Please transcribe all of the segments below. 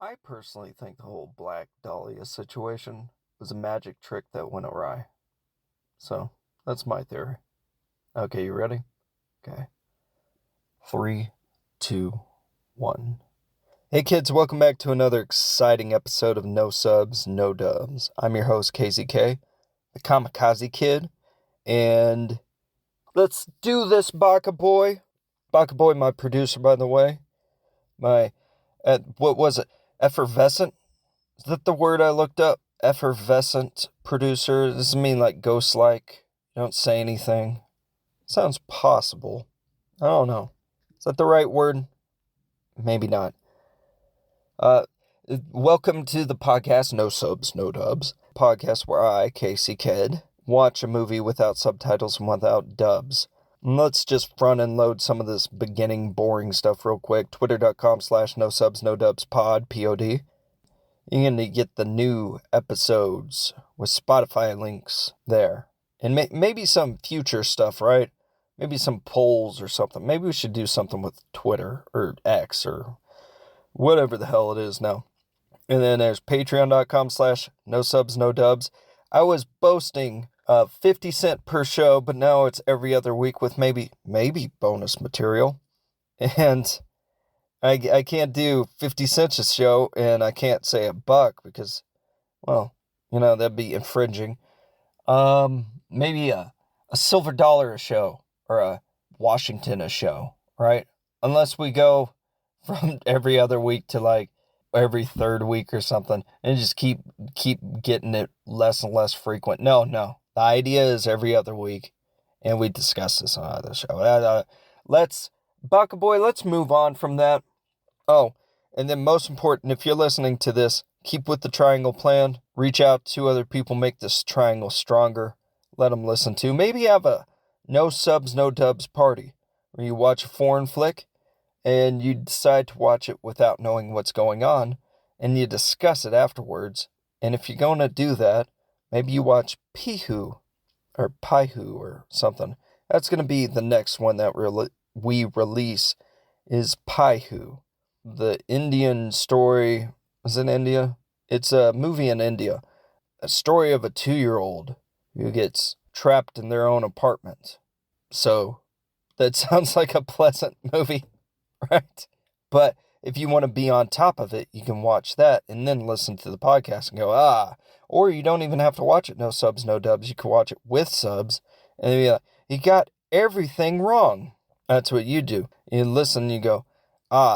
I personally think the whole Black Dahlia situation was a magic trick that went awry. So, that's my theory. Okay, you ready? Okay. 3, 2, 1. Hey kids, welcome back to another exciting episode of No Subs, No Dubs. I'm your host, Casey K, the Kamikaze Kidd, and let's do this, Baka Boy. Baka Boy, my producer, by the way. What was it? Effervescent? Is that the word I looked up? Effervescent producer? Does it mean like ghost-like? Don't say anything. Sounds possible. I don't know. Is that the right word? Maybe not. Welcome to the podcast, No Subs, No Dubs. Podcast where I, Casey Kidd, watch a movie without subtitles and without dubs. Let's just front and load some of this beginning boring stuff real quick. Twitter.com/NoSubsNoDubsPod, P-O-D. You're going to get the new episodes with Spotify links there. And maybe some future stuff, right? Maybe some polls or something. Maybe we should do something with Twitter or X or whatever the hell it is now. And then there's patreon.com/NoSubsNoDubs. I was boasting 50 cents per show, but now it's every other week with maybe bonus material. And I can't do 50 cents a show, and I can't say $1 because, well, that'd be infringing. Maybe a silver dollar a show or a Washington a show, right? Unless we go from every other week to like every third week or something and just keep getting it less and less frequent. No. The idea is every other week, and we discuss this on the show. Baka Boy, let's move on from that. Oh, and then most important, if you're listening to this, keep with the triangle plan. Reach out to other people, make this triangle stronger. Let them listen to. Maybe have a No Subs, No Dubs party where you watch a foreign flick and you decide to watch it without knowing what's going on, and you discuss it afterwards. And if you're going to do that, maybe you watch Pihu or Paihu or something. That's going to be the next one that we release is Paihu. The Indian story, is it India? It's a movie in India. A story of a 2-year-old who gets trapped in their own apartment. So, that sounds like a pleasant movie, right? But if you want to be on top of it, you can watch that and then listen to the podcast and go, or you don't even have to watch it, No Subs, No Dubs. You can watch it with subs and be like, you got everything wrong. That's what you do. You listen and you go,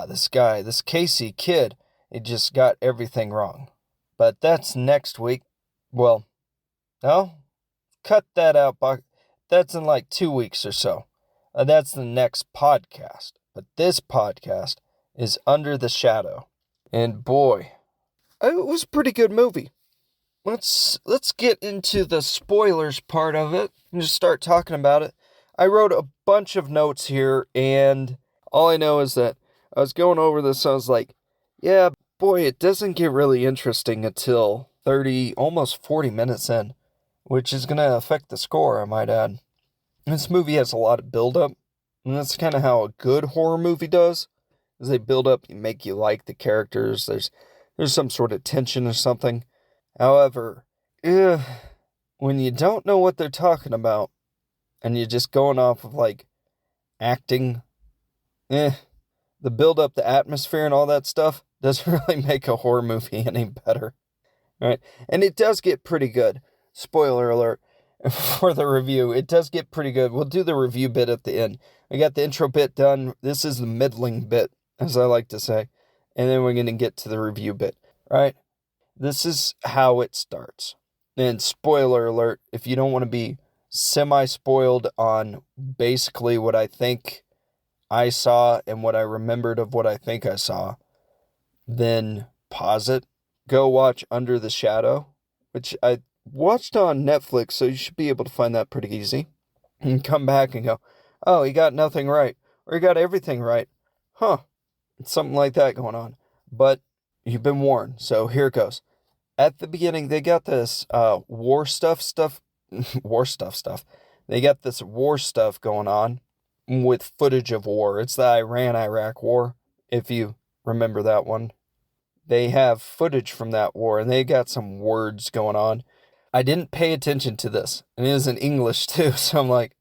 this guy, this Casey Kidd, he just got everything wrong. But that's next week. Well, no, cut that out. That's in like 2 weeks or so. That's the next podcast. But this podcast is Under the Shadow. And boy, it was a pretty good movie. Let's get into the spoilers part of it and just start talking about it. I wrote a bunch of notes here, and all I know is that I was going over this, I was like, yeah, boy, it doesn't get really interesting until 30, almost 40 minutes in, which is going to affect the score, I might add. This movie has a lot of build-up, and that's kind of how a good horror movie does, is they build up, make you like the characters, there's some sort of tension or something. However, when you don't know what they're talking about, and you're just going off of, like, acting, the build-up, the atmosphere, and all that stuff doesn't really make a horror movie any better, right? And it does get pretty good. Spoiler alert for the review. It does get pretty good. We'll do the review bit at the end. I got the intro bit done. This is the middling bit, as I like to say. And then we're going to get to the review bit, right? This is how it starts. And spoiler alert, if you don't want to be semi-spoiled on basically what I think I saw and what I remembered of what I think I saw, then pause it. Go watch Under the Shadow, which I watched on Netflix, so you should be able to find that pretty easy. And come back and go, oh, he got nothing right. Or he got everything right. Something like that going on. But you've been warned, so here it goes. At the beginning, they got this war stuff. They got this war stuff going on with footage of war. It's the Iran-Iraq war, if you remember that one. they have footage from that war, and they got some words going on. I didn't pay attention to this, and it is in English too, so I'm like,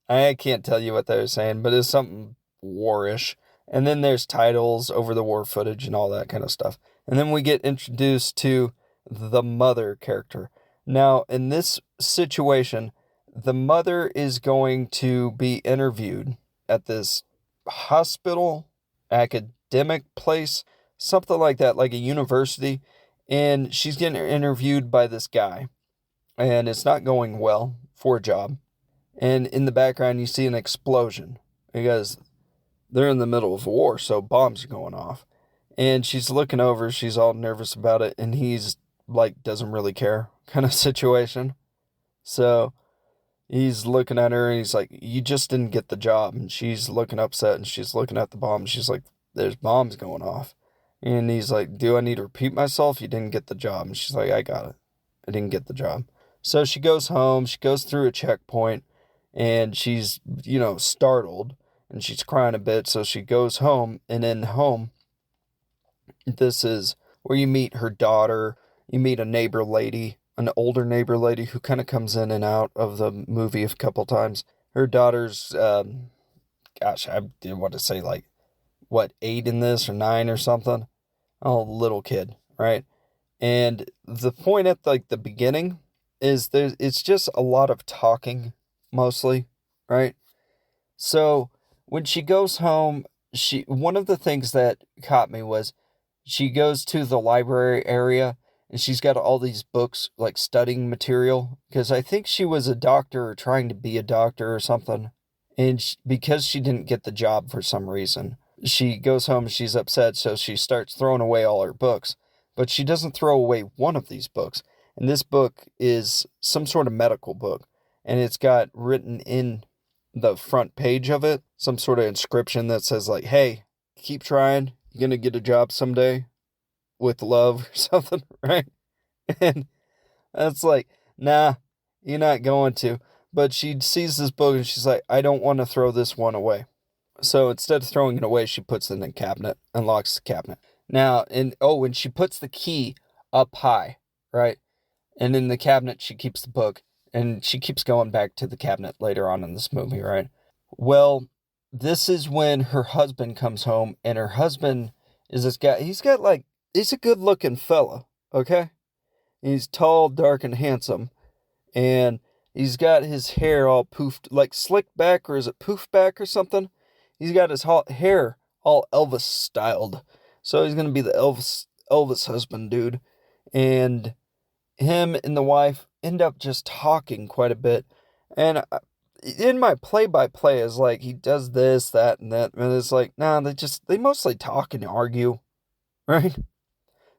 I can't tell you what they were saying, but it's something warish. And then there's titles over the war footage and all that kind of stuff. And then we get introduced to the mother character. Now, in this situation, the mother is going to be interviewed at this hospital, academic place, something like that, like a university. And she's getting interviewed by this guy. And it's not going well for a job. And in the background, you see an explosion because they're in the middle of a war, so bombs are going off. And she's looking over, she's all nervous about it, and he's like, doesn't really care kind of situation. So he's looking at her and he's like, you just didn't get the job. And she's looking upset and she's looking at the bomb. She's like, there's bombs going off. And he's like, do I need to repeat myself? You didn't get the job. And she's like, I got it. I didn't get the job. So she goes home, she goes through a checkpoint, and she's, startled, and she's crying a bit, so she goes home, and in home, this is where you meet her daughter, you meet a neighbor lady, an older neighbor lady who kind of comes in and out of the movie a couple times. Her daughter's, I didn't want to say 8 in this, or 9 or something? Oh, little kid, right? And the point at the beginning is it's just a lot of talking, mostly, right? So when she goes home, one of the things that caught me was she goes to the library area and she's got all these books, like studying material, because I think she was a doctor or trying to be a doctor or something. And because she didn't get the job for some reason, she goes home and she's upset, so she starts throwing away all her books. But she doesn't throw away one of these books. And this book is some sort of medical book. And it's got written in the front page of it some sort of inscription that says, hey, keep trying. You're going to get a job someday with love or something, right? And that's like, nah, you're not going to. But she sees this book and she's like, I don't want to throw this one away. So instead of throwing it away, she puts it in the cabinet, unlocks the cabinet. Now, and she puts the key up high, right? And in the cabinet, she keeps the book, and she keeps going back to the cabinet later on in this movie, right? Well, this is when her husband comes home, and her husband is this guy. He's a good-looking fella, okay? He's tall, dark, and handsome, and he's got his hair all poofed, slicked back, or is it poofed back or something? He's got his hair all Elvis styled. So he's going to be the Elvis husband dude. And him and the wife end up just talking quite a bit. And in my play-by-play is he does this, that, and that. And it's nah, they mostly talk and argue, right?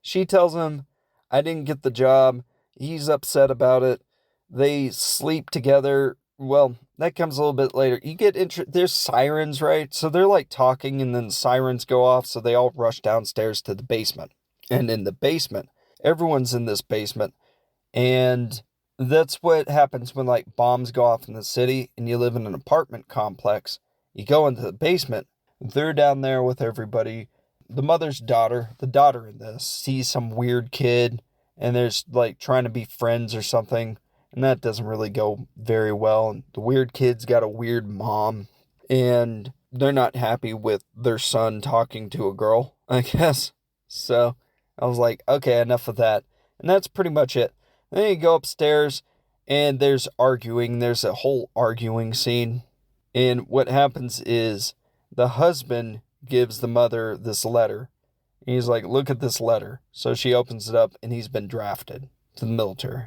She tells him, I didn't get the job. He's upset about it. They sleep together. Well, that comes a little bit later. You get there's sirens, right? So they're talking, and then sirens go off, so they all rush downstairs to the basement. And in the basement, everyone's in this basement, and that's what happens when bombs go off in the city and you live in an apartment complex. You go into the basement, they're down there with everybody. The mother's daughter, the daughter in this, sees some weird kid, and there's trying to be friends or something. And that doesn't really go very well. And the weird kid's got a weird mom. And they're not happy with their son talking to a girl, I guess. So I was like, okay, enough of that. And that's pretty much it. Then you go upstairs and there's arguing. There's a whole arguing scene. And what happens is the husband gives the mother this letter. And he's like, look at this letter. So she opens it up and he's been drafted to the military,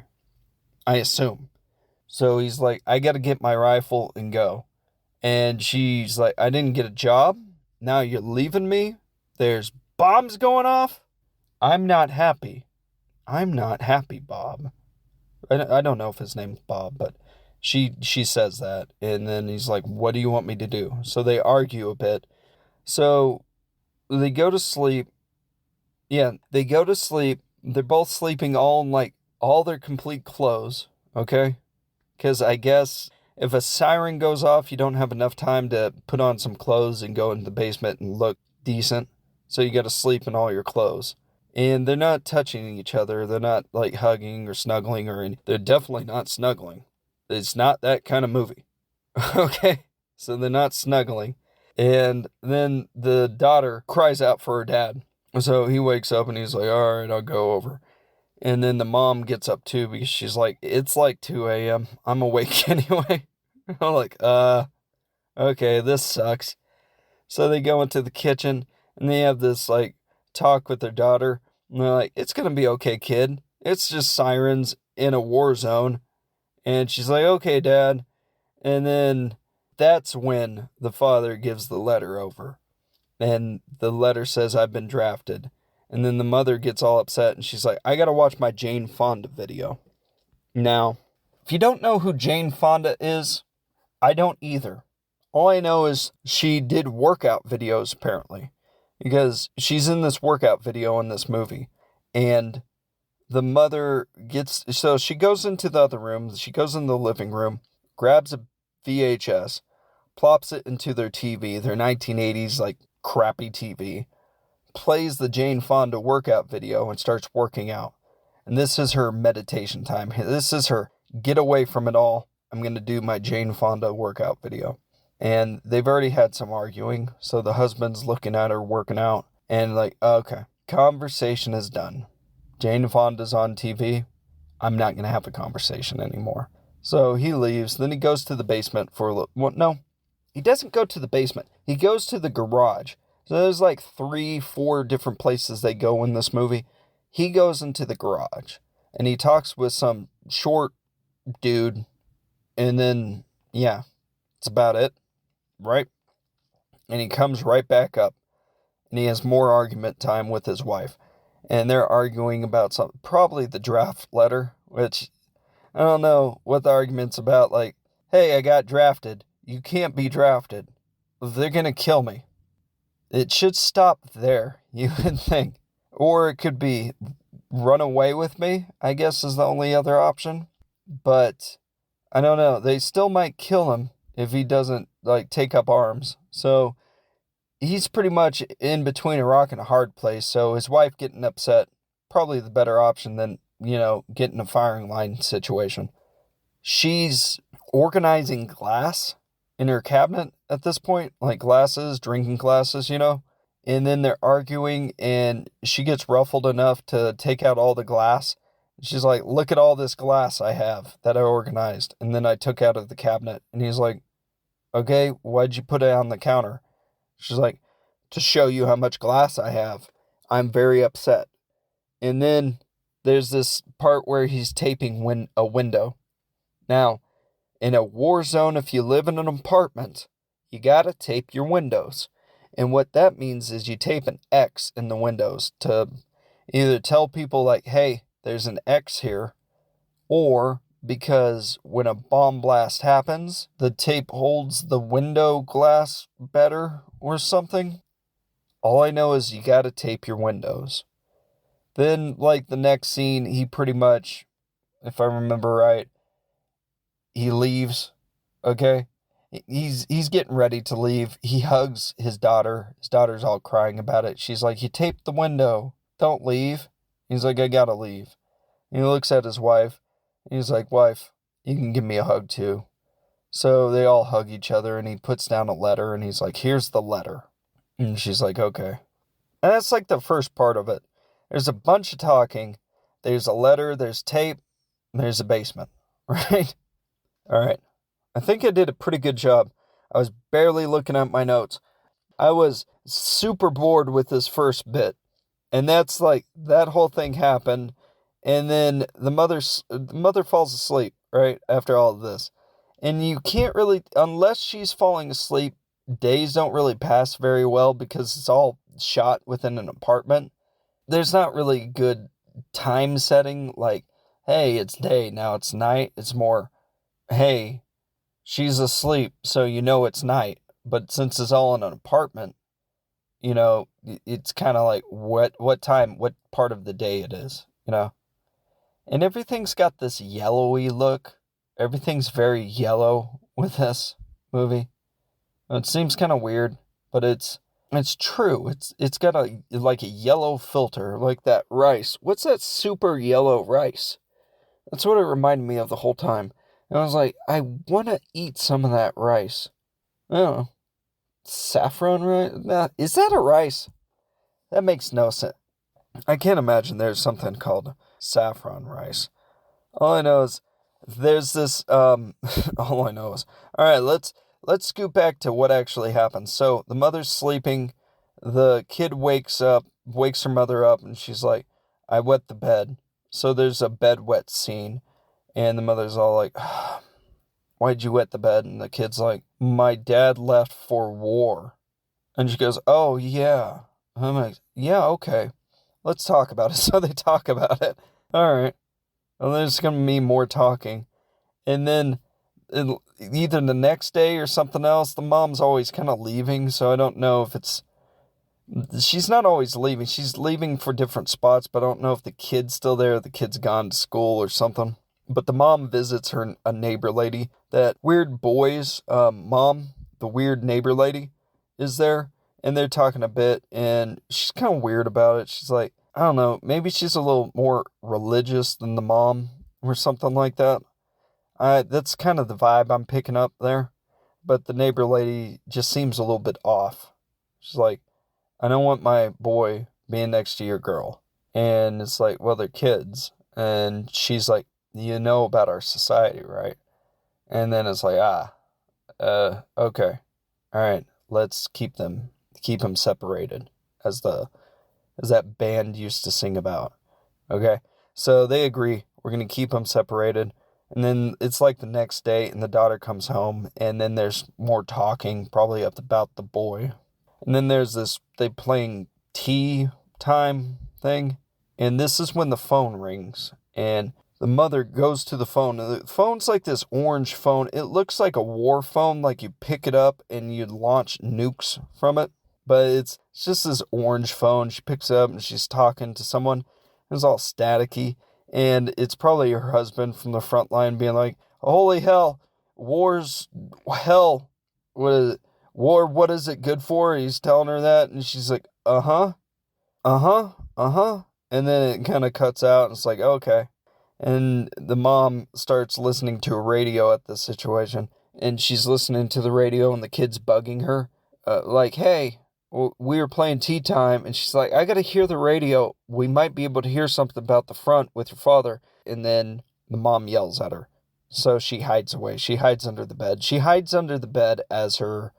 I assume. So he's like, I got to get my rifle and go. And she's like, I didn't get a job. Now you're leaving me. There's bombs going off. I'm not happy. I'm not happy, Bob. I don't know if his name's Bob, but she says that. And then he's like, what do you want me to do? So they argue a bit. So they go to sleep. Yeah, they go to sleep. They're both sleeping all in all their complete clothes, okay? Because I guess if a siren goes off, you don't have enough time to put on some clothes and go into the basement and look decent. So you got to sleep in all your clothes. And they're not touching each other. They're not like hugging or snuggling or anything. They're definitely not snuggling. It's not that kind of movie. Okay? So they're not snuggling. And then the daughter cries out for her dad. So he wakes up and he's like, all right, I'll go over. And then the mom gets up too because she's like, it's like 2 a.m. I'm awake anyway. I'm like, okay, this sucks. So they go into the kitchen and they have this like talk with their daughter. And they're like, it's going to be okay, kid. It's just sirens in a war zone. And she's like, okay, Dad. And then that's when the father gives the letter over. And the letter says, I've been drafted. And then the mother gets all upset and she's like, I got to watch my Jane Fonda video. Now, if you don't know who Jane Fonda is, I don't either. All I know is she did workout videos, apparently, because she's in this workout video in this movie. And the mother so she goes into the other room, she goes in the living room, grabs a VHS, plops it into their TV, their 1980s, like, crappy TV, plays the Jane Fonda workout video and starts working out. And this is her meditation time. This is her get away from it all. I'm going to do my Jane Fonda workout video. And they've already had some arguing. So the husband's looking at her working out and like, okay, conversation is done. Jane Fonda's on TV. I'm not going to have a conversation anymore. So he leaves. Then he goes to the basement for a little. Well, no, he doesn't go to the basement. He goes to the garage. So there's like 3-4 different places they go in this movie. He goes into the garage and he talks with some short dude. And then, yeah, that's about it, right? And he comes right back up and he has more argument time with his wife. And they're arguing about something, probably the draft letter, which I don't know what the argument's about. Like, hey, I got drafted. You can't be drafted. They're going to kill me. It should stop there, you would think. Or it could be run away with me, I guess is the only other option. But I don't know. They still might kill him if he doesn't, like, take up arms. So he's pretty much in between a rock and a hard place. So his wife getting upset, probably the better option than, getting a firing line situation. She's organizing glass in her cabinet at this point, like glasses, drinking glasses, and then they're arguing and she gets ruffled enough to take out all the glass. She's like, look at all this glass I have that I organized. And then I took out of the cabinet. And he's like, okay, why'd you put it on the counter? She's like, to show you how much glass I have. I'm very upset. And then there's this part where he's taping a window. Now, in a war zone, if you live in an apartment, you gotta tape your windows. And what that means is you tape an X in the windows to either tell people like, hey, there's an X here, or because when a bomb blast happens, the tape holds the window glass better or something. All I know is you gotta tape your windows. Then, like, the next scene, he pretty much, if I remember right, he leaves, okay? He's getting ready to leave. He hugs his daughter. His daughter's all crying about it. She's like, you taped the window. Don't leave. He's like, I gotta leave. And he looks at his wife. And he's like, wife, you can give me a hug too. So they all hug each other and he puts down a letter and he's like, here's the letter. And she's like, okay. And that's like the first part of it. There's a bunch of talking. There's a letter, there's tape, and there's a basement, right? All right. I think I did a pretty good job. I was barely looking at my notes. I was super bored with this first bit. And that's like, that whole thing happened. And then the mother falls asleep, right, after all of this. And you can't really, unless she's falling asleep, days don't really pass very well because it's all shot within an apartment. There's not really good time setting, like, hey, it's day, now it's night. It's more, hey, she's asleep, so it's night. But since it's all in an apartment, it's kind of like what time, what part of the day it is, And everything's got this yellowy look. Everything's very yellow with this movie. It seems kind of weird, but it's It's true. It's got a yellow filter, like that rice. What's that super yellow rice? That's what it reminded me of the whole time. And I was like, I want to eat some of that rice. I don't know. Saffron rice? Nah, is that a rice? That makes no sense. I can't imagine there's something called saffron rice. All I know is there's this, all I know is, all right, let's scoot back to what actually happens. So the mother's sleeping, the kid wakes her mother up, and she's like, I wet the bed. So there's a bed wet scene, and the mother's all like, why'd you wet the bed? And the kid's like, my dad left for war. And she goes, oh, yeah. I'm like, yeah, okay. Let's talk about it. So they talk about it. All right. Well, there's going to be more talking. And then either the next day or something else, the mom's always kind of leaving. So I don't know if she's not always leaving. She's leaving for different spots, but I don't know if the kid's still there, or the kid's gone to school or something. But the mom visits a neighbor lady. That weird boy's mom, the weird neighbor lady, is there. And they're talking a bit, and she's kind of weird about it. She's like, I don't know, maybe she's a little more religious than the mom or something like that. That's kind of the vibe I'm picking up there. But the neighbor lady just seems a little bit off. She's like, I don't want my boy being next to your girl. And it's like, well, they're kids. And she's like, you know about our society, right? And then it's like, okay. All right, let's keep them separated, as that band used to sing about. Okay, so they agree, we're going to keep them separated. And then it's like the next day, and the daughter comes home, and then there's more talking, probably about the boy. And then there's they playing tea time thing, and this is when the phone rings, and the mother goes to the phone. And the phone's like this orange phone. It looks like a war phone, like you pick it up and you launch nukes from it. But it's just this orange phone. She picks it up and she's talking to someone. It's all staticky. And it's probably her husband from the front line being like, holy hell, war's hell. What is it? War, what is it good for? He's telling her that. And she's like, uh-huh. And then it kind of cuts out, and it's like, okay. And the mom starts listening to a radio at the situation. And she's listening to the radio, and the kid's bugging her. Like, hey, we were playing tea time, and she's like, I gotta hear the radio. We might be able to hear something about the front with your father. And then the mom yells at her. So she hides away. She hides under the bed. She hides under the bed as her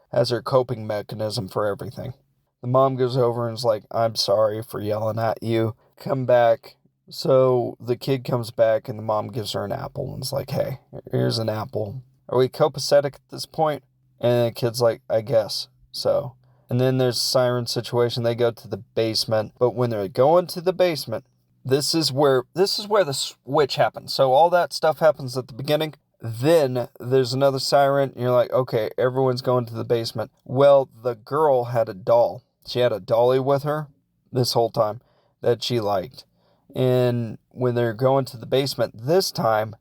coping mechanism for everything. The mom goes over and is like, I'm sorry for yelling at you. Come back. So the kid comes back, and the mom gives her an apple and is like, hey, here's an apple. Are we copacetic at this point? And the kid's like, I guess so. And then there's a siren situation. They go to the basement. But when they're going to the basement, this is where the switch happens. So all that stuff happens at the beginning. Then there's another siren. And you're like, okay, everyone's going to the basement. Well, the girl had a doll. She had a dolly with her this whole time that she liked. And when they're going to the basement this time,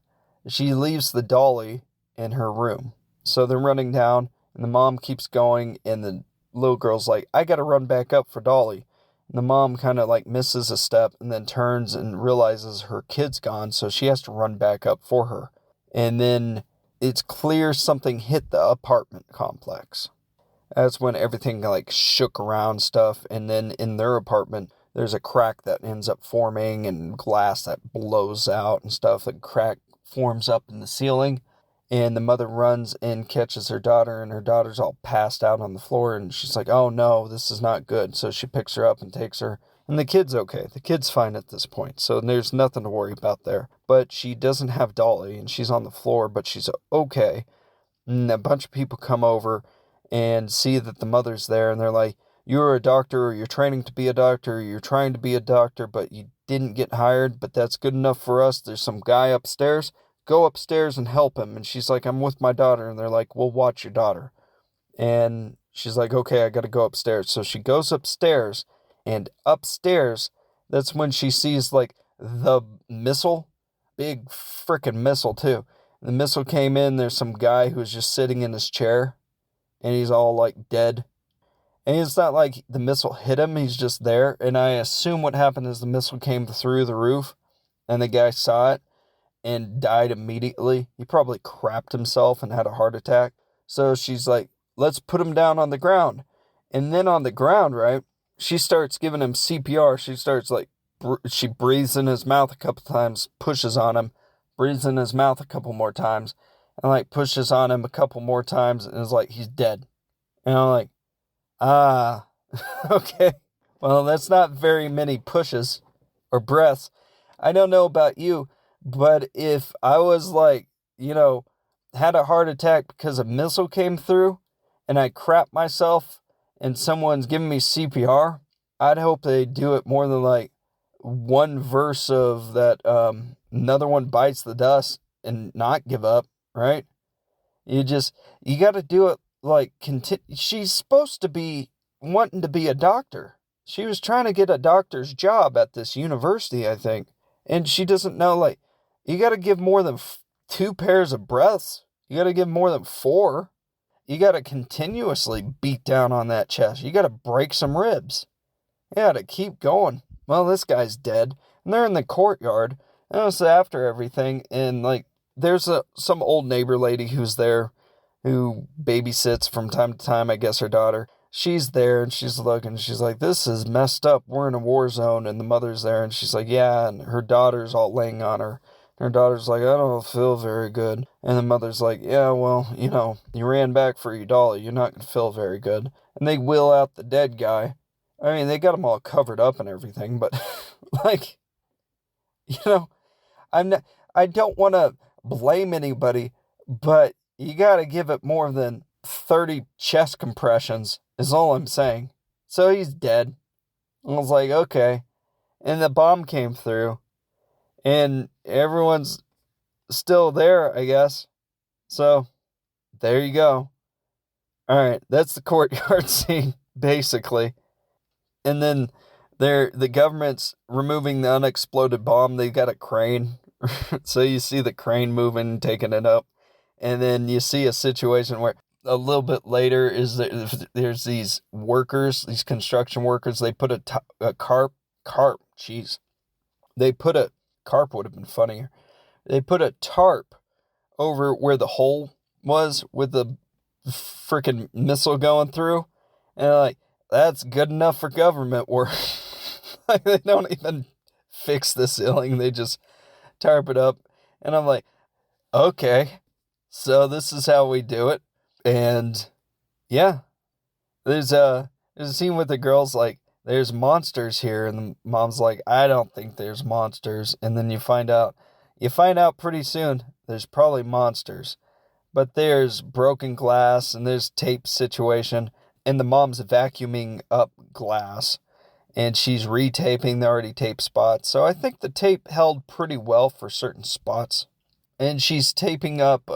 she leaves the dolly in her room. So they're running down, and the mom keeps going, and the little girl's like, I gotta run back up for Dolly. And the mom kind of like misses a step and then turns and realizes her kid's gone, so she has to run back up for her. And then it's clear something hit the apartment complex. That's when everything like shook around stuff, and then in their apartment, there's a crack that ends up forming and glass that blows out and stuff. The crack forms up in the ceiling, and the mother runs and catches her daughter, and her daughter's all passed out on the floor, and she's like, oh no, this is not good. So she picks her up and takes her, and the kid's okay. The kid's fine at this point, so there's nothing to worry about there. But she doesn't have Dolly, and she's on the floor, but she's okay. And a bunch of people come over and see that the mother's there, and they're like, you're a doctor, or you're training to be a doctor, or you're trying to be a doctor, but you didn't get hired, but that's good enough for us. There's some guy upstairs. Go upstairs and help him. And she's like, I'm with my daughter. And they're like, we'll watch your daughter. And she's like, okay, I got to go upstairs. So she goes upstairs, and upstairs, that's when she sees like the missile, big freaking missile too. The missile came in. There's some guy who's just sitting in his chair, and he's all like dead. And it's not like the missile hit him, he's just there. And I assume what happened is the missile came through the roof, and the guy saw it and died immediately. He probably crapped himself and had a heart attack. So she's like, let's put him down on the ground. And then on the ground, right, she starts giving him CPR. She starts like, she breathes in his mouth a couple times, pushes on him, breathes in his mouth a couple more times, and like pushes on him a couple more times, and is like, he's dead. And I'm like, ah, okay. Well, that's not very many pushes or breaths. I don't know about you, but if I was like, had a heart attack because a missile came through and I crap myself and someone's giving me CPR, I'd hope they do it more than like one verse of that another one bites the dust and not give up, right? You got to do it like, she's supposed to be wanting to be a doctor. She was trying to get a doctor's job at this university, I think. And she doesn't know, like, you got to give more than 2 pairs of breaths. You got to give more than 4. You got to continuously beat down on that chest. You got to break some ribs. You got to keep going. Well, this guy's dead. And they're in the courtyard. And it's after everything. And, like, there's some old neighbor lady who's there who babysits from time to time, I guess her daughter. She's there and she's looking. She's like, this is messed up. We're in a war zone. And the mother's there. And she's like, yeah. And her daughter's all laying on her. And her daughter's like, I don't feel very good. And the mother's like, yeah, well, you ran back for your dolly. You're not going to feel very good. And they wheel out the dead guy. I mean, they got him all covered up and everything. But, like, I don't want to blame anybody, but you got to give it more than 30 chest compressions is all I'm saying. So he's dead. I was like, okay. And the bomb came through. And everyone's still there, I guess. So, there you go. Alright, that's the courtyard scene, basically. And then the government's removing the unexploded bomb. They got a crane. So you see the crane moving and taking it up. And then you see a situation where a little bit later there's these workers, these construction workers. They put carp would have been funnier. They put a tarp over where the hole was with the freaking missile going through. And like, that's good enough for government work. Like, they don't even fix the ceiling. They just tarp it up. And I'm like, okay, so this is how we do it. And yeah, there's a scene with the girls like, there's monsters here, and the mom's like, I don't think there's monsters. And then you find out pretty soon there's probably monsters. But there's broken glass and there's tape situation, and the mom's vacuuming up glass and she's retaping the already taped spots. So I think the tape held pretty well for certain spots. And she's taping up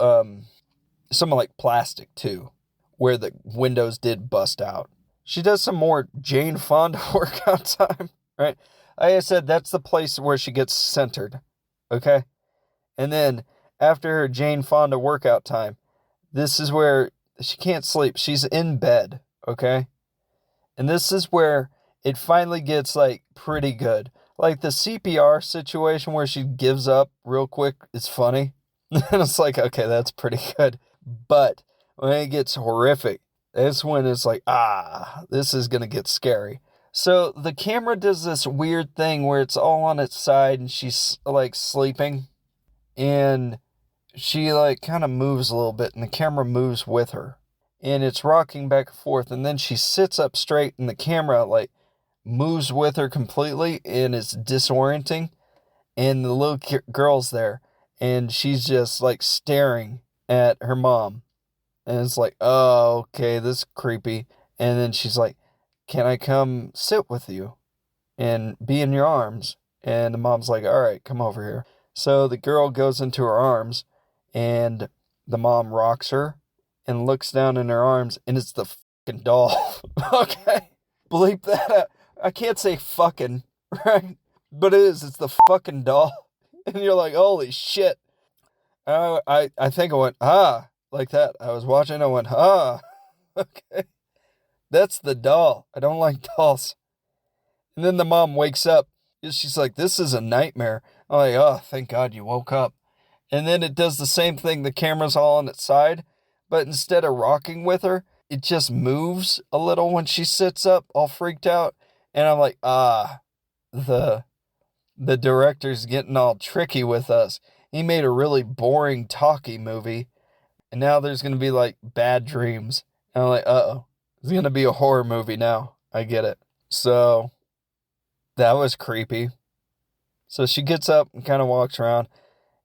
some like plastic too, where the windows did bust out. She does some more Jane Fonda workout time, right? Like I said, that's the place where she gets centered, okay? And then after her Jane Fonda workout time, this is where she can't sleep. She's in bed, okay? And this is where it finally gets, like, pretty good. Like, the CPR situation where she gives up real quick is funny. And it's like, okay, that's pretty good. But when it gets horrific, that's when it's like, this is going to get scary. So the camera does this weird thing where it's all on its side and she's like sleeping. And she like kind of moves a little bit and the camera moves with her. And it's rocking back and forth. And then she sits up straight and the camera like moves with her completely and it's disorienting. And the little girl's there. And she's just like staring at her mom. And it's like, oh, okay, this is creepy. And then she's like, can I come sit with you and be in your arms? And the mom's like, all right, come over here. So the girl goes into her arms and the mom rocks her and looks down in her arms and it's the fucking doll. Okay, bleep that out. I can't say fucking, right? But it is, it's the fucking doll. And you're like, holy shit. I think I went, like that. I was watching, I went, okay. That's the doll. I don't like dolls. And then the mom wakes up. She's like, this is a nightmare. I'm like, oh, thank God you woke up. And then it does the same thing. The camera's all on its side, but instead of rocking with her, it just moves a little when she sits up, all freaked out. And I'm like, the director's getting all tricky with us. He made a really boring talkie movie, and now there's going to be like bad dreams. And I'm like, uh-oh, it's going to be a horror movie now. I get it. So that was creepy. So she gets up and kind of walks around,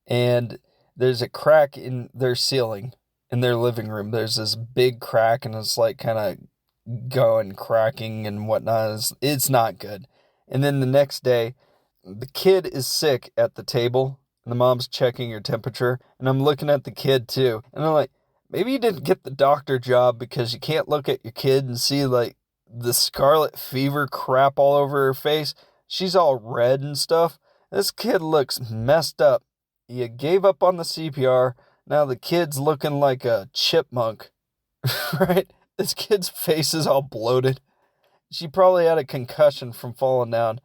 and there's a crack in their ceiling in their living room. There's this big crack, and it's like kind of going cracking and whatnot. It's not good. And then the next day, the kid is sick at the table, and the mom's checking your temperature, and I'm looking at the kid too, and I'm like, maybe you didn't get the doctor job because you can't look at your kid and see like the scarlet fever crap all over her face. She's all red and stuff. This kid looks messed up. You gave up on the CPR. Now the kid's looking like a chipmunk, right? This kid's face is all bloated. She probably had a concussion from falling down.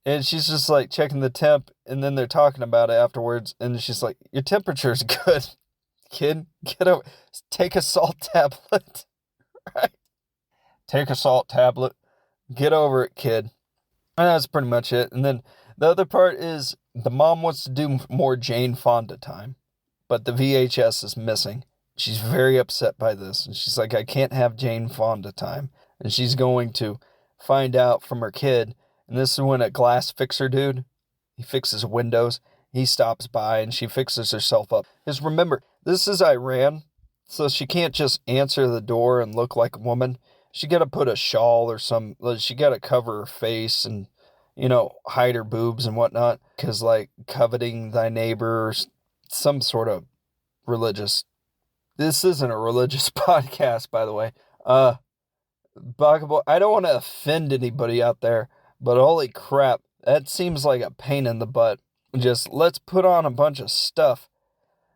And she's just like checking the temp, and then they're talking about it afterwards. And she's like, your temperature's good, kid. Get over. Take a salt tablet, right? Take a salt tablet. Get over it, kid. And that's pretty much it. And then the other part is the mom wants to do more Jane Fonda time, but the VHS is missing. She's very upset by this. And she's like, I can't have Jane Fonda time. And she's going to find out from her kid. And this is when a glass fixer dude, he fixes windows. He stops by and she fixes herself up. Because remember, this is Iran, so she can't just answer the door and look like a woman. She got to put a shawl or she got to cover her face and, hide her boobs and whatnot. Because, like, coveting thy neighbor or some sort of religious. This isn't a religious podcast, by the way. Bakaboy, I don't want to offend anybody out there, but holy crap, that seems like a pain in the butt. Just let's put on a bunch of stuff.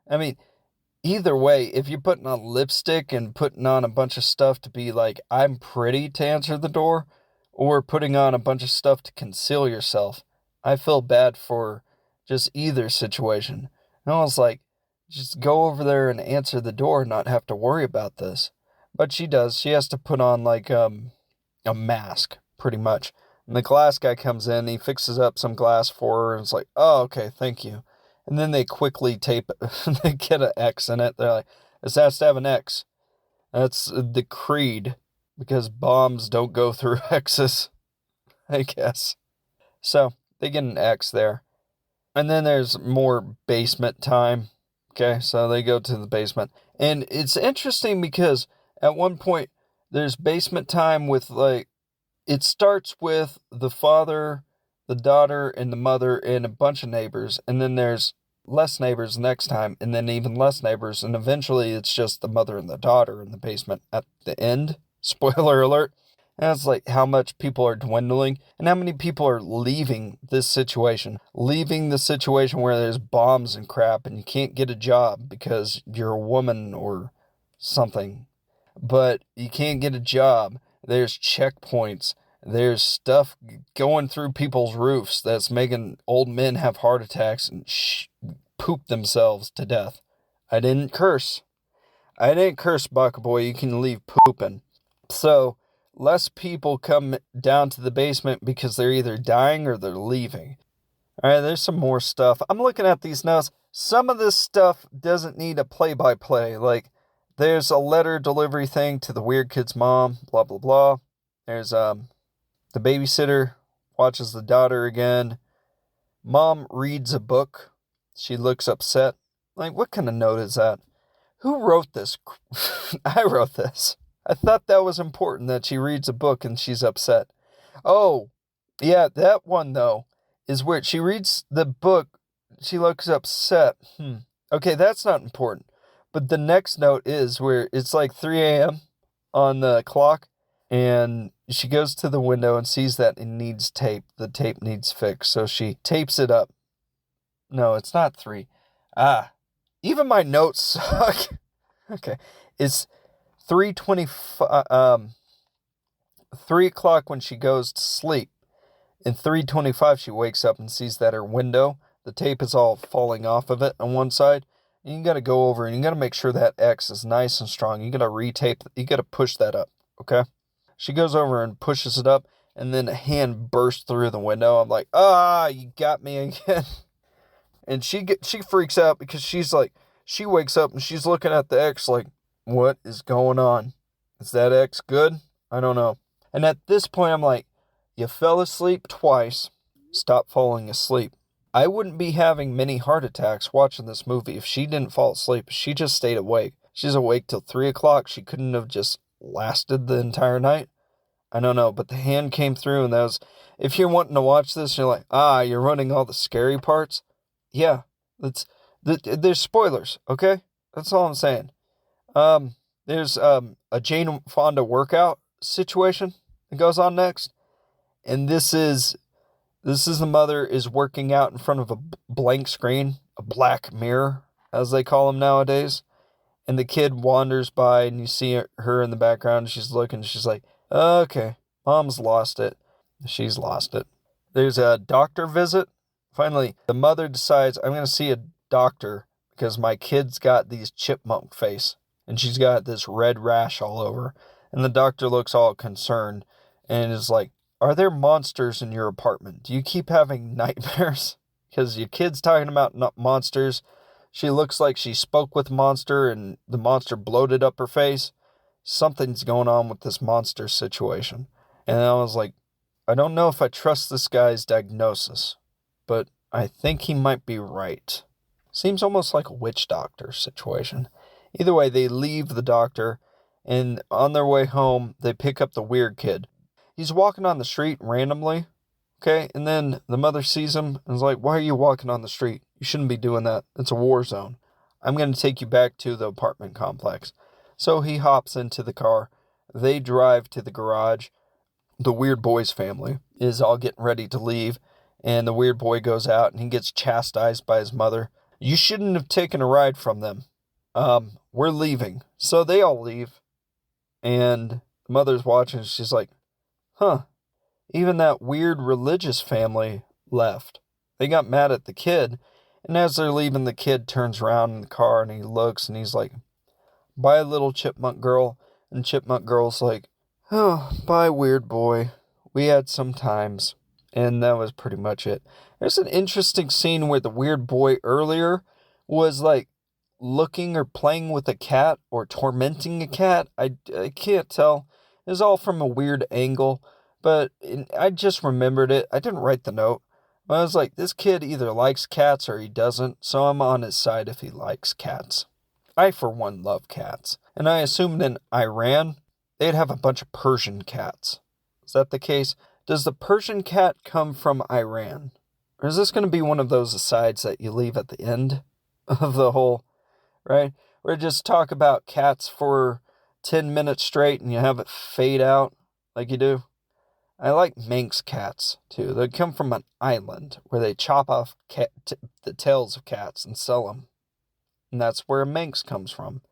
I mean, either way, if you're putting on lipstick and putting on a bunch of stuff to be like, I'm pretty to answer the door, or putting on a bunch of stuff to conceal yourself, I feel bad for just either situation. And I was like, just go over there and answer the door and not have to worry about this. But she does. She has to put on like a mask, pretty much. And the glass guy comes in, he fixes up some glass for her, and it's like, oh, okay, thank you. And then they quickly tape it. They get an X in it. They're like, this has to have an X. That's the creed, because bombs don't go through X's, I guess. So they get an X there. And then there's more basement time. Okay, so they go to the basement. And it's interesting because at one point, there's basement time with, like, it starts with the father, the daughter, and the mother, and a bunch of neighbors. And then there's less neighbors next time, and then even less neighbors. And eventually, it's just the mother and the daughter in the basement at the end. Spoiler alert. And it's like how much people are dwindling and how many people are leaving this situation. Leaving the situation where there's bombs and crap and you can't get a job because you're a woman or something. But you can't get a job. There's checkpoints. There's stuff going through people's roofs that's making old men have heart attacks and poop themselves to death. I didn't curse. Bakaboy. You can leave pooping. So less people come down to the basement because they're either dying or they're leaving. All right, there's some more stuff. I'm looking at these notes. Some of this stuff doesn't need a play-by-play. Like, there's a letter delivery thing to the weird kid's mom, blah, blah, blah. There's the babysitter watches the daughter again. Mom reads a book. She looks upset. Like, what kind of note is that? Who wrote this? I wrote this. I thought that was important that she reads a book and she's upset. Oh, yeah, that one, though, is where she reads the book. She looks upset. Okay, that's not important. But the next note is where it's like 3 a.m. on the clock, and she goes to the window and sees that it needs tape. The tape needs fixed, so she tapes it up. No, it's not 3. Even my notes suck. Okay, it's 3:25. 3 o'clock when she goes to sleep. In 3:25, she wakes up and sees that her window, the tape is all falling off of it on one side. And you got to go over and you got to make sure that X is nice and strong. You got to retape, you got to push that up, okay? She goes over and pushes it up, and then a hand bursts through the window. I'm like, you got me again. And she freaks out because she wakes up and she's looking at the X like, what is going on? Is that X good? I don't know. And at this point, I'm like, you fell asleep twice. Stop falling asleep. I wouldn't be having many heart attacks watching this movie if she didn't fall asleep. She just stayed awake. She's awake till 3 o'clock. She couldn't have just lasted the entire night. I don't know, but the hand came through, and that was, if you're wanting to watch this, you're like, you're running all the scary parts. Yeah, there's spoilers, okay? That's all I'm saying. There's a Jane Fonda workout situation that goes on next, and this is the mother is working out in front of a blank screen, a black mirror, as they call them nowadays, and the kid wanders by, and you see her in the background, and she's looking, she's like, okay, mom's lost it. She's lost it. There's a doctor visit. Finally, the mother decides, I'm going to see a doctor because my kid's got these chipmunk face, and she's got this red rash all over. And the doctor looks all concerned and is like, are there monsters in your apartment? Do you keep having nightmares? Because your kid's talking about monsters. She looks like she spoke with monster and the monster bloated up her face. Something's going on with this monster situation. And I was like, I don't know if I trust this guy's diagnosis, but I think he might be right. Seems almost like a witch doctor situation. Either way, they leave the doctor, and on their way home, they pick up the weird kid. He's walking on the street randomly, okay? And then the mother sees him and is like, why are you walking on the street? You shouldn't be doing that. It's a war zone. I'm going to take you back to the apartment complex. So he hops into the car. They drive to the garage. The weird boy's family is all getting ready to leave, and the weird boy goes out and he gets chastised by his mother. You shouldn't have taken a ride from them. We're leaving. So they all leave, and the mother's watching. She's like, even that weird religious family left. They got mad at the kid, and as they're leaving, the kid turns around in the car and he looks and he's like, bye, little chipmunk girl. And chipmunk girl's like, oh, bye, weird boy. We had some times. And that was pretty much it. There's an interesting scene where the weird boy earlier was like looking or playing with a cat or tormenting a cat. I can't tell. It was all from a weird angle, but I just remembered it. I didn't write the note. But I was like, this kid either likes cats or he doesn't, so I'm on his side if he likes cats. I, for one, love cats. And I assumed in Iran, they'd have a bunch of Persian cats. Is that the case? Does the Persian cat come from Iran? Or is this going to be one of those asides that you leave at the end of the whole, right? Where you just talk about cats for 10 minutes straight and you have it fade out like you do? I like Manx cats, too. They come from an island where they chop off the tails of cats and sell them. And that's where a Manx comes from.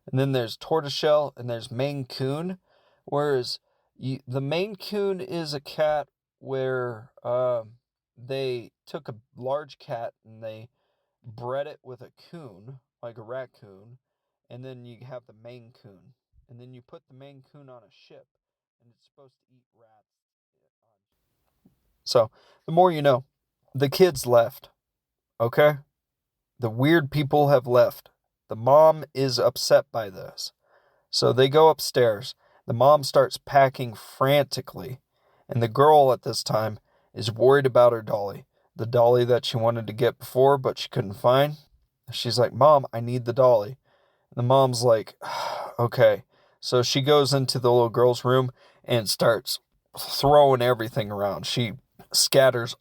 And then there's tortoiseshell and there's Maine Coon. Whereas the Maine Coon is a cat where they took a large cat and they bred it with a coon, like a raccoon. And then you have the Maine Coon. And then you put the Maine Coon on a ship. And it's supposed to eat rats. So, the more you know. The kids left. Okay? The weird people have left. The mom is upset by this. So they go upstairs. The mom starts packing frantically. And the girl at this time is worried about her dolly. The dolly that she wanted to get before, but she couldn't find. She's like, Mom, I need the dolly. And the mom's like, okay. So she goes into the little girl's room and starts throwing everything around. She scatters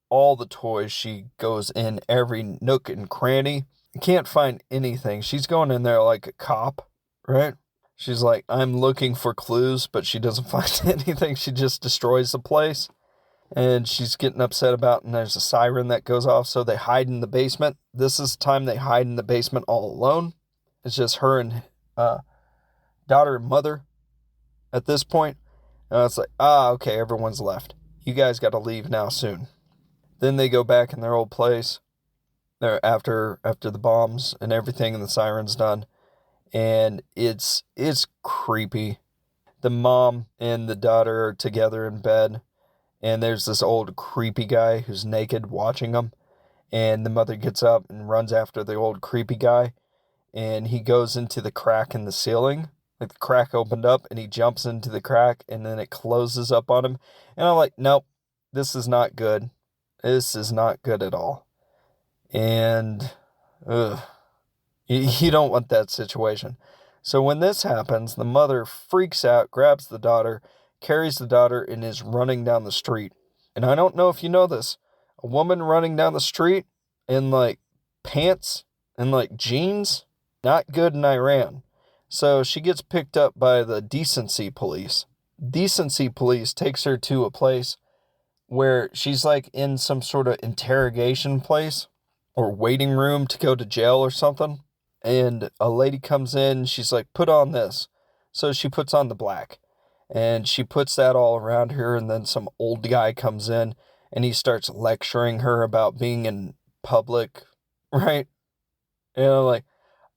all the toys. She goes in every nook and cranny. Can't find anything. She's going in there like a cop, right? She's like, I'm looking for clues, but she doesn't find anything. She just destroys the place. And she's getting upset about, and there's a siren that goes off, so they hide in the basement. This is the time they hide in the basement all alone. It's just her and daughter and mother at this point. And it's like, okay, everyone's left. You guys got to leave now soon. Then they go back in their old place. They're after the bombs and everything and the siren's done. And it's creepy. The mom and the daughter are together in bed. And there's this old creepy guy who's naked watching them. And the mother gets up and runs after the old creepy guy. And he goes into the crack in the ceiling. Like the crack opened up and he jumps into the crack and then it closes up on him. And I'm like, nope, this is not good. This is not good at all. And, you don't want that situation. So when this happens, the mother freaks out, grabs the daughter, carries the daughter, and is running down the street. And I don't know if you know this. A woman running down the street in, like, pants and, like, jeans, not good in Iran. So she gets picked up by the decency police. Decency police takes her to a place where she's, like, in some sort of interrogation place or waiting room to go to jail or something. And a lady comes in, she's like, put on this. So she puts on the black. And she puts that all around her, and then some old guy comes in, and he starts lecturing her about being in public, right? And I'm like,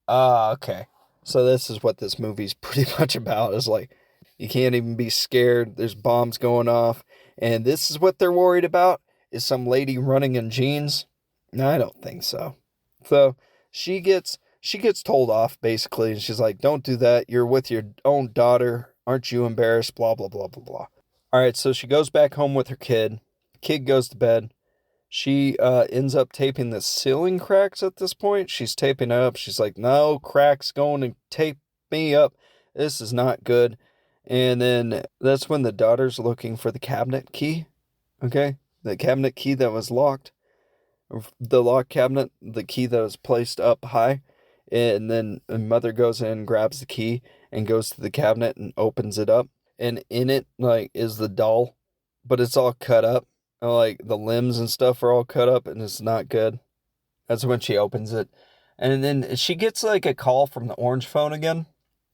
okay. So this is what this movie's pretty much about, is like, you can't even be scared, there's bombs going off, and this is what they're worried about, is some lady running in jeans? No, I don't think so. So she gets told off, basically, and she's like, don't do that, you're with your own daughter, aren't you embarrassed, blah, blah, blah, blah, blah. Alright, so she goes back home with her kid. Kid goes to bed. She ends up taping the ceiling cracks at this point. She's taping it up. She's like, no, cracks going to tape me up. This is not good. And then that's when the daughter's looking for the cabinet key. Okay? The cabinet key that was locked. The lock cabinet, the key that was placed up high. And then the mother goes in, grabs the key, and goes to the cabinet and opens it up. And in it, like, is the doll, but it's all cut up. Like, the limbs and stuff are all cut up, and it's not good. That's when she opens it. And then she gets, like, a call from the orange phone again,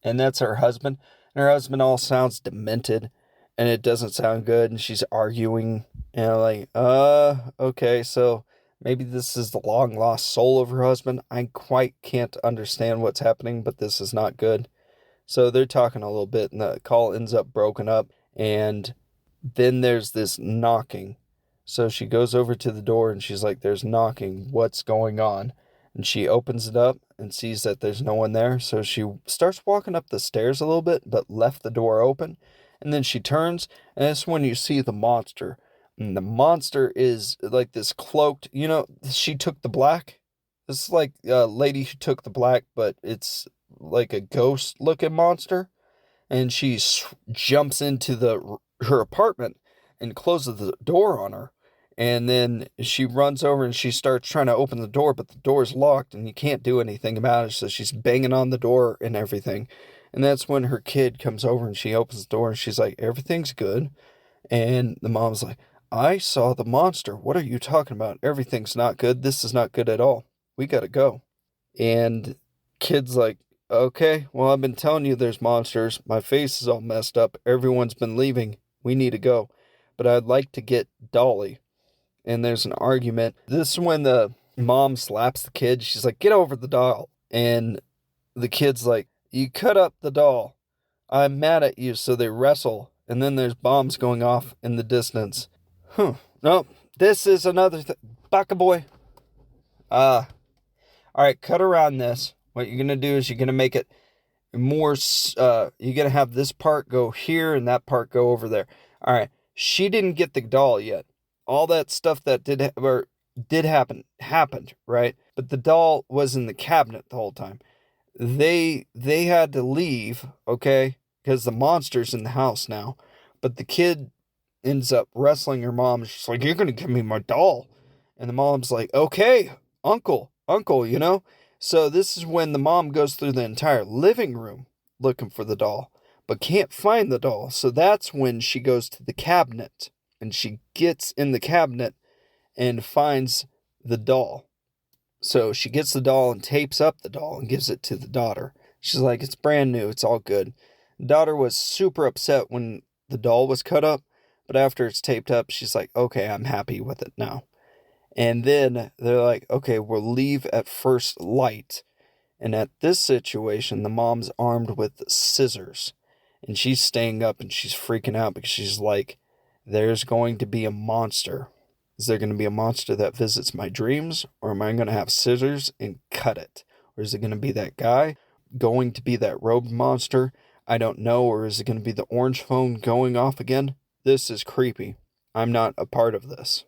and that's her husband. And her husband all sounds demented, and it doesn't sound good, and she's arguing, and I'm like, okay, so maybe this is the long-lost soul of her husband. I quite can't understand what's happening, but this is not good. So they're talking a little bit, and the call ends up broken up, and then there's this knocking. So she goes over to the door, and she's like, there's knocking. What's going on? And she opens it up and sees that there's no one there. So she starts walking up the stairs a little bit, but left the door open. And then she turns, and that's when you see the monster. And the monster is like this cloaked, she took the black. This is like a lady who took the black, but it's like a ghost looking monster. And she jumps into her apartment and closes the door on her. And then she runs over and she starts trying to open the door, but the door's locked and you can't do anything about it. So she's banging on the door and everything. And that's when her kid comes over and she opens the door and she's like, everything's good. And the mom's like, I saw the monster. What are you talking about? Everything's not good. This is not good at all. We gotta go. And kid's like, okay, well, I've been telling you there's monsters. My face is all messed up. Everyone's been leaving. We need to go. But I'd like to get Dolly. And there's an argument. This is when the mom slaps the kid. She's like, get over the doll. And the kid's like, you cut up the doll. I'm mad at you. So they wrestle. And then there's bombs going off in the distance. No, this is another thing. Baka boy. All right, cut around this. What you're going to do is you're going to make it more, you're going to have this part go here and that part go over there. All right, she didn't get the doll yet. All that stuff that did happen, happened, right? But the doll was in the cabinet the whole time. They had to leave, okay? Because the monster's in the house now. But the kid ends up wrestling her mom. She's like, you're going to give me my doll. And the mom's like, okay, uncle, So this is when the mom goes through the entire living room looking for the doll, but can't find the doll. So that's when she goes to the cabinet, and she gets in the cabinet and finds the doll. So she gets the doll and tapes up the doll and gives it to the daughter. She's like, it's brand new. It's all good. The daughter was super upset when the doll was cut up, but after it's taped up, she's like, okay, I'm happy with it now. And then they're like, okay, we'll leave at first light. And at this situation, the mom's armed with scissors. And she's staying up and she's freaking out because she's like, there's going to be a monster. Is there going to be a monster that visits my dreams? Or am I going to have scissors and cut it? Or is it going to be that guy going to be that robed monster? I don't know. Or is it going to be the orange phone going off again? This is creepy. I'm not a part of this.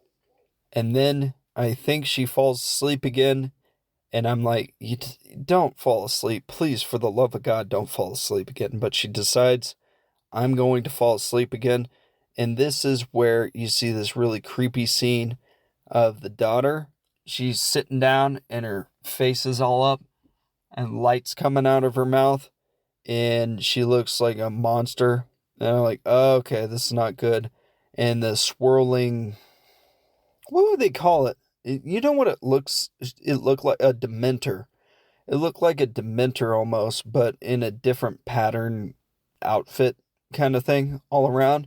And then I think she falls asleep again. And I'm like, don't fall asleep. Please, for the love of God, don't fall asleep again. But she decides, I'm going to fall asleep again. And this is where you see this really creepy scene of the daughter. She's sitting down and her face is all up and lights coming out of her mouth. And she looks like a monster. And I'm like, oh, okay, this is not good. And the swirling, what would they call it? You know what it looks? It looked like a Dementor. It looked like a Dementor almost, but in a different pattern outfit kind of thing all around.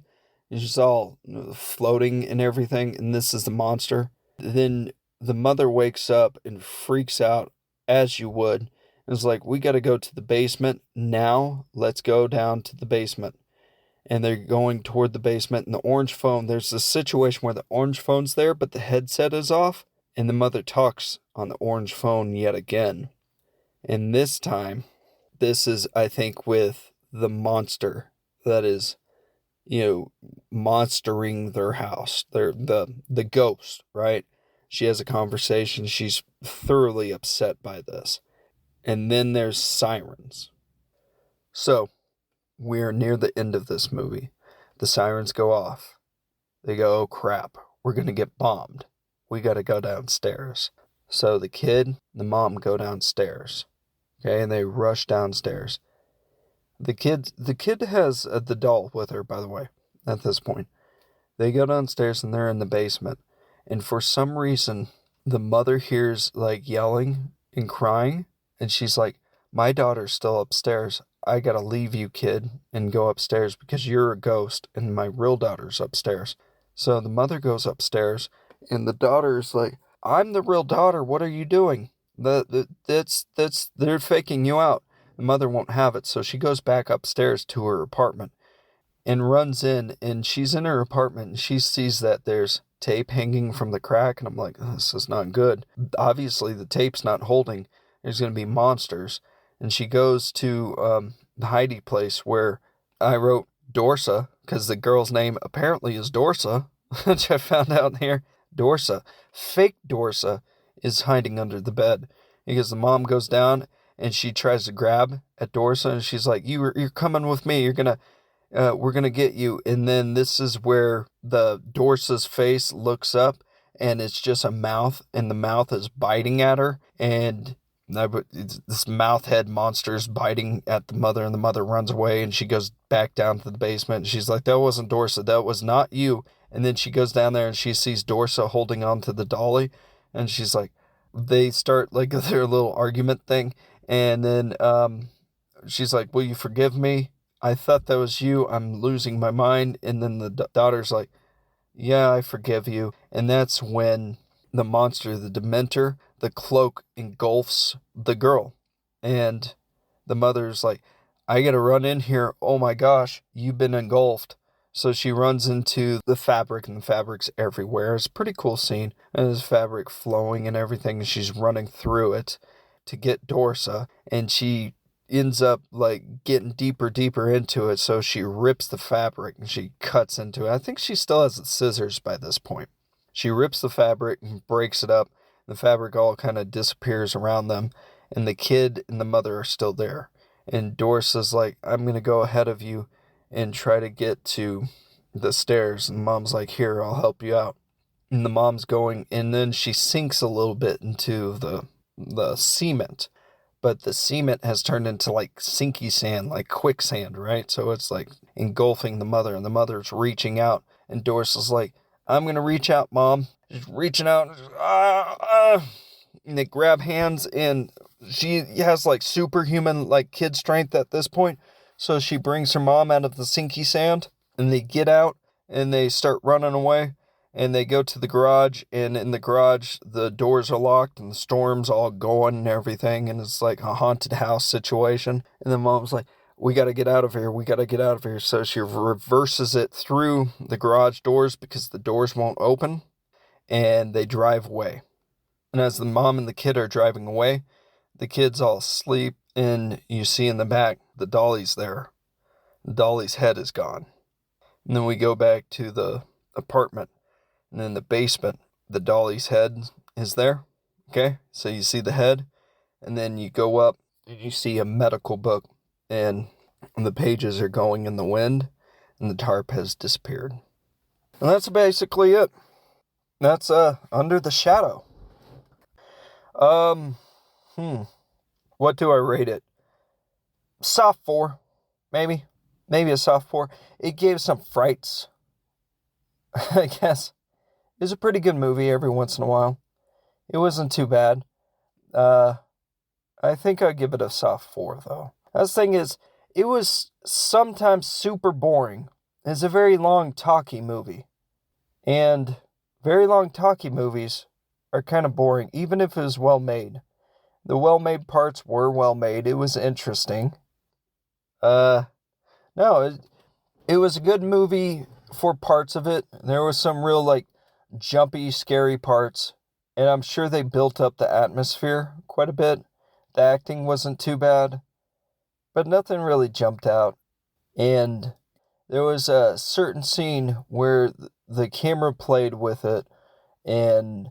It's just all floating and everything, and this is the monster. Then the mother wakes up and freaks out, as you would. It's like, we got to go to the basement now. Let's go down to the basement. And they're going toward the basement, and the orange phone, there's this situation where the orange phone's there, but the headset is off, and the mother talks on the orange phone yet again. And this time, this is, I think, with the monster that is, monstering their house. The ghost, right? She has a conversation. She's thoroughly upset by this. And then there's sirens. So, we're near the end of this movie. The sirens go off. They go, oh crap, we're going to get bombed. We got to go downstairs. So the kid and the mom go downstairs. Okay, and they rush downstairs. The kid has the doll with her, by the way, at this point. They go downstairs and they're in the basement. And for some reason, the mother hears like yelling and crying. And she's like, my daughter's still upstairs. I gotta leave you, kid, and go upstairs because you're a ghost and my real daughter's upstairs. So the mother goes upstairs and the daughter's like, I'm the real daughter. What are you doing? They're faking you out. The mother won't have it. So she goes back upstairs to her apartment and runs in, and she's in her apartment and she sees that there's tape hanging from the crack. And I'm like, this is not good. Obviously the tape's not holding. There's going to be monsters. And she goes to the hiding place where I wrote Dorsa, because the girl's name apparently is Dorsa, which I found out here. Dorsa. Fake Dorsa is hiding under the bed. Because the mom goes down and she tries to grab at Dorsa, and she's like, you're coming with me. We're gonna get you. And then this is where the Dorsa's face looks up, and it's just a mouth, and the mouth is biting at her, and this mouth head monster's biting at the mother, and the mother runs away, and she goes back down to the basement, and she's like, that wasn't Dorsa, that was not you. And then she goes down there and she sees Dorsa holding on to the dolly, and she's like, they start like their little argument thing, and then she's like, will you forgive me? I thought that was you. I'm losing my mind. And then the daughter's like, yeah, I forgive you. And that's when the monster, the Dementor, the cloak engulfs the girl. And the mother's like, I gotta run in here. Oh my gosh, you've been engulfed. So she runs into the fabric, and the fabric's everywhere. It's a pretty cool scene. And there's fabric flowing and everything. And she's running through it to get Dorsa. And she ends up like getting deeper into it. So she rips the fabric and she cuts into it. I think she still has the scissors by this point. She rips the fabric and breaks it up. The fabric all kind of disappears around them, and the kid and the mother are still there. And Dorsa's like, I'm going to go ahead of you and try to get to the stairs. And mom's like, here, I'll help you out. And the mom's going, and then she sinks a little bit into the cement. But the cement has turned into like sinky sand, like quicksand, right? So it's like engulfing the mother, and the mother's reaching out. And Dorsa's like, I'm going to reach out, Mom. She's reaching out. And they grab hands, and she has like superhuman like kid strength at this point. So she brings her mom out of the sinky sand, And they get out and they start running away. And they go to the garage, and in the garage, the doors are locked, and the storm's all going and everything, and it's like a haunted house situation. And the mom's like, we got to get out of here. We got to get out of here. So she reverses it through the garage doors because the doors won't open, and they drive away. And as the mom and the kid are driving away, the kid's all asleep, and you see in the back, the dolly's there. The dolly's head is gone. And then we go back to the apartment. And in the basement, the dolly's head is there. Okay? So you see the head. And then you go up and you see a medical book. And the pages are going in the wind. And the tarp has disappeared. And that's basically it. That's Under the Shadow. What do I rate it? Soft 4. Maybe. Maybe a soft 4. It gave some frights. I guess. It was a pretty good movie every once in a while. It wasn't too bad. I think I'd give it a soft 4, though. The thing is, it was sometimes super boring. It's a very long, talky movie. And very long, talky movies are kind of boring, even if it was well made. The well-made parts were well made. It was interesting. No, it was a good movie for parts of it. There was some real, jumpy, scary parts. And I'm sure they built up the atmosphere quite a bit. The acting wasn't too bad. But nothing really jumped out. And there was a certain scene where the camera played with it. And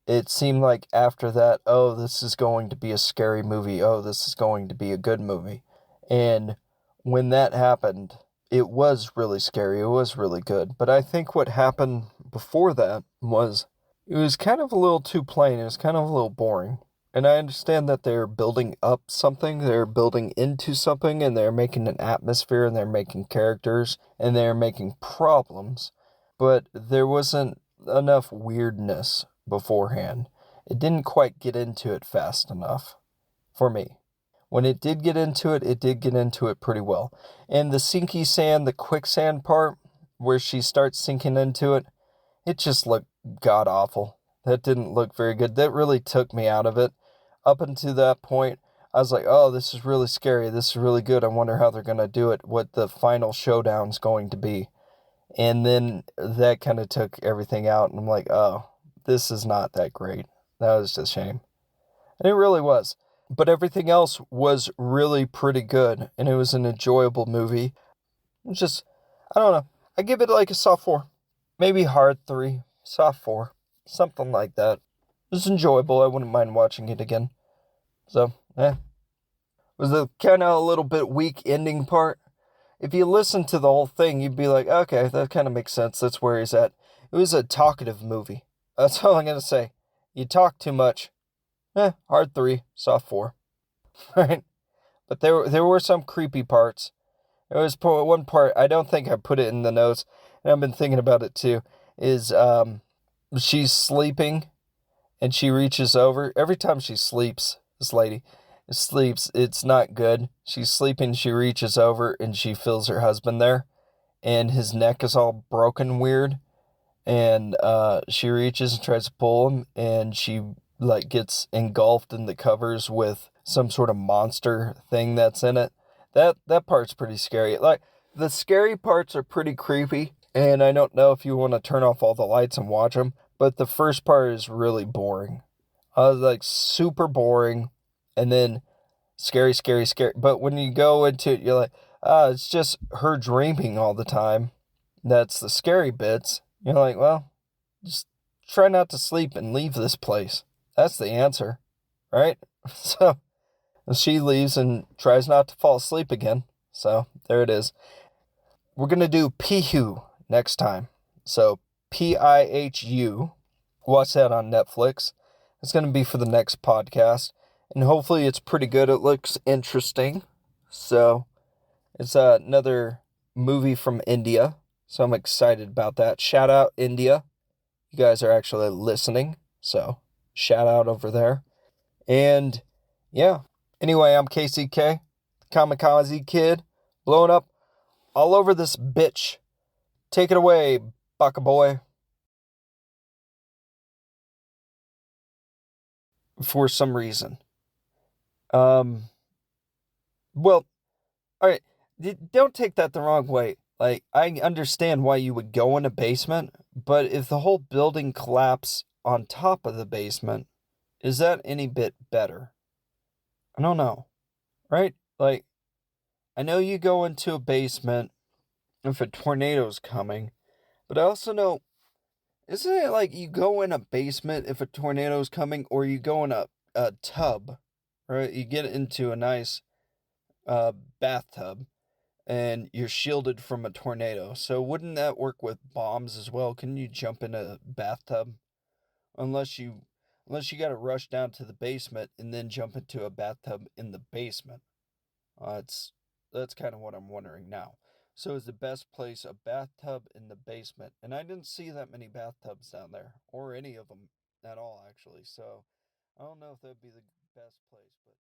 it seemed like after that, oh, this is going to be a scary movie. Oh, this is going to be a good movie. And when that happened, it was really scary. It was really good. But I think what happened before that was, it was kind of a little too plain. It was kind of a little boring. And I understand that they're building up something. They're building into something. And they're making an atmosphere. And they're making characters. And they're making problems. But there wasn't enough weirdness beforehand. It didn't quite get into it fast enough for me. When it did get into it pretty well. And the sinky sand, the quicksand part, where she starts sinking into it, it just looked god-awful. That didn't look very good. That really took me out of it. Up until that point, I was like, oh, this is really scary. This is really good. I wonder how they're going to do it, what the final showdown's going to be. And then that kind of took everything out, and I'm like, oh, this is not that great. That was just a shame. And it really was. But everything else was really pretty good, and it was an enjoyable movie. It's just, I don't know. I give it like a soft 4. Maybe hard 3, soft 4. Something like that. It was enjoyable. I wouldn't mind watching it again. So, was the kind of a little bit weak ending part. If you listen to the whole thing, you'd be like, okay, that kind of makes sense. That's where he's at. It was a talkative movie. That's all I'm going to say. You talk too much. Hard 3, soft 4. Right? But there were some creepy parts. There was one part, I don't think I put it in the notes, and I've been thinking about it too, is she's sleeping, and she reaches over. Every time she sleeps, this lady sleeps, it's not good. She's sleeping, she reaches over, and she feels her husband there, and his neck is all broken weird, and she reaches and tries to pull him, and she gets engulfed in the covers with some sort of monster thing that's in it. That part's pretty scary. The scary parts are pretty creepy, and I don't know if you want to turn off all the lights and watch them, but the first part is really boring. Super boring, and then scary. But when you go into it, you're like, it's just her dreaming all the time. That's the scary bits. You're like, well, just try not to sleep and leave this place. That's the answer, right? So she leaves and tries not to fall asleep again. So there it is. We're going to do Pihu next time. So Pihu. Watch that on Netflix. It's going to be for the next podcast. And hopefully it's pretty good. It looks interesting. So it's another movie from India. So I'm excited about that. Shout out India. You guys are actually listening. So shout out over there. And yeah. Anyway, I'm Casey Kamikaze Kidd. Blowing up all over this bitch. Take it away, Baka boy. For some reason. Um, well, all right. Don't take that the wrong way. Like, I understand why you would go in a basement, but if the whole building collapsed on top of the basement, is that any bit better? I don't know, right? Like, I know you go into a basement if a tornado's coming, but I also know, isn't it like you go in a basement if a tornado's coming, or you go in a tub, right? You get into a nice uh, bathtub and you're shielded from a tornado. So wouldn't that work with bombs as well? Couldn't you jump in a bathtub? Unless you unless you got to rush down to the basement and then jump into a bathtub in the basement. It's that's kind of what I'm wondering now. So is the best place a bathtub in the basement? And I didn't see that many bathtubs down there, or any of them at all, actually. So I don't know if that'd be the best place, but